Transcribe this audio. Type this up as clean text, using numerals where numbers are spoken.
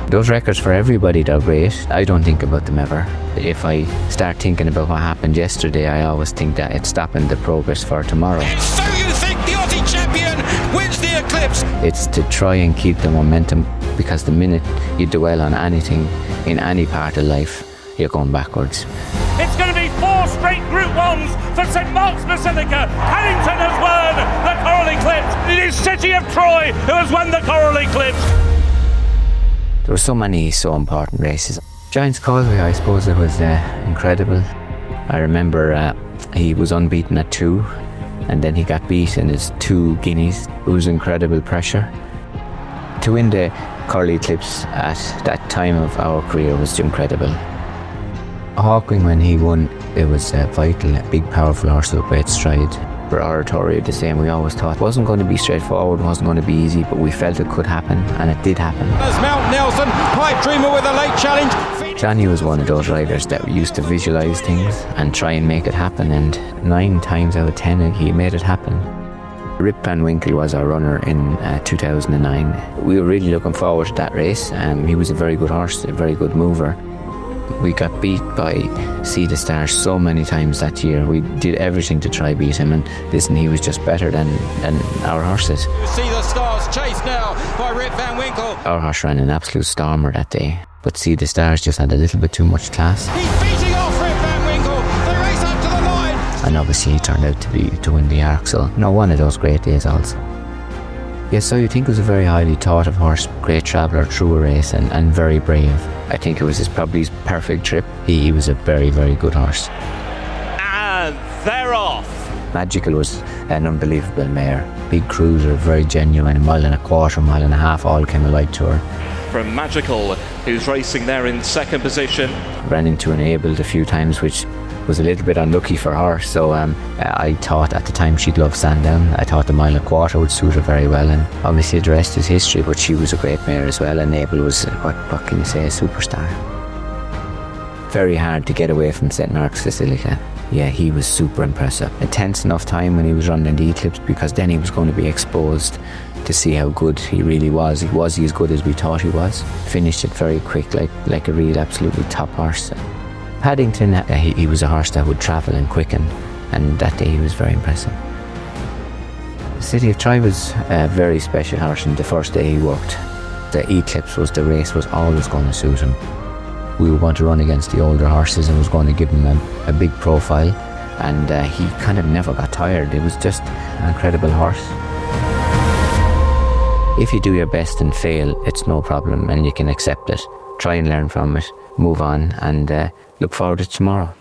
Those records for everybody, they're great. I don't think about them ever. If I start thinking about what happened yesterday, I always think that it's stopping the progress for tomorrow. So you think the Aussie champion wins the Eclipse? It's to try and keep the momentum, because the minute you dwell on anything in any part of life, you're going backwards. It's going to be 4 straight Group 1s for St Mark's Basilica. Paddington has won the Coral-Eclipse. It is City of Troy who has won the Coral-Eclipse. There were so many so important races. Giants Causeway, I suppose it was incredible. I remember he was unbeaten at 2, and then he got beat in his 2 guineas. It was incredible pressure. To win the Coral-Eclipse at that time of our career was incredible. Hawking, when he won, it was vital. A big, powerful horse with a great stride. For Oratorio, the same. We always thought it wasn't going to be straightforward, wasn't going to be easy, but we felt it could happen, and it did happen. As Mount Nelson, Pipe Dreamer with a late challenge. Johnny was one of those riders that used to visualise things and try and make it happen, and 9 times out of 10 he made it happen. Rip Van Winkle was our runner in 2009. We were really looking forward to that race. He was a very good horse, a very good mover. We got beat by See the Stars so many times that year. We did everything to try beat him, and listen, he was just better than our horses. See the Stars chased now by Rip Van Winkle. Our horse ran an absolute stormer that day, but See the Stars just had a little bit too much class. He's beating off Rip Van Winkle. They race up to the line. And obviously he turned out to win the Arc, so one of those great days also. Yes, so you think it was a very highly thought of horse, great traveller through a race, and very brave. I think it was probably his perfect trip. He was a very, very good horse. And they're off. Magical was an unbelievable mare. Big cruiser, very genuine, 1.25 miles, 1.5 miles, all came alike to her. From Magical, who's racing there in 2nd position. Ran into Enabled a few times, which was a little bit unlucky for her, so I thought at the time she'd love Sandown. I thought the 1.25 miles would suit her very well, and obviously the rest is history, but she was a great mare as well, and Enabled was, what can you say, a superstar. Very hard to get away from St Mark's Basilica. Yeah, he was super impressive. A tense enough time when he was running the Eclipse, because then he was going to be exposed to see how good he really was. Was he as good as we thought he was? Finished it very quick, like a real absolutely top horse. Paddington, he was a horse that would travel and quicken, and that day he was very impressive. The City of Troy was a very special horse, and the first day he worked. The Eclipse the race was always going to suit him. We were going to run against the older horses and was going to give him a big profile, and he kind of never got tired. It was just an incredible horse. If you do your best and fail, it's no problem, and you can accept it. Try and learn from it, move on, and look forward to tomorrow.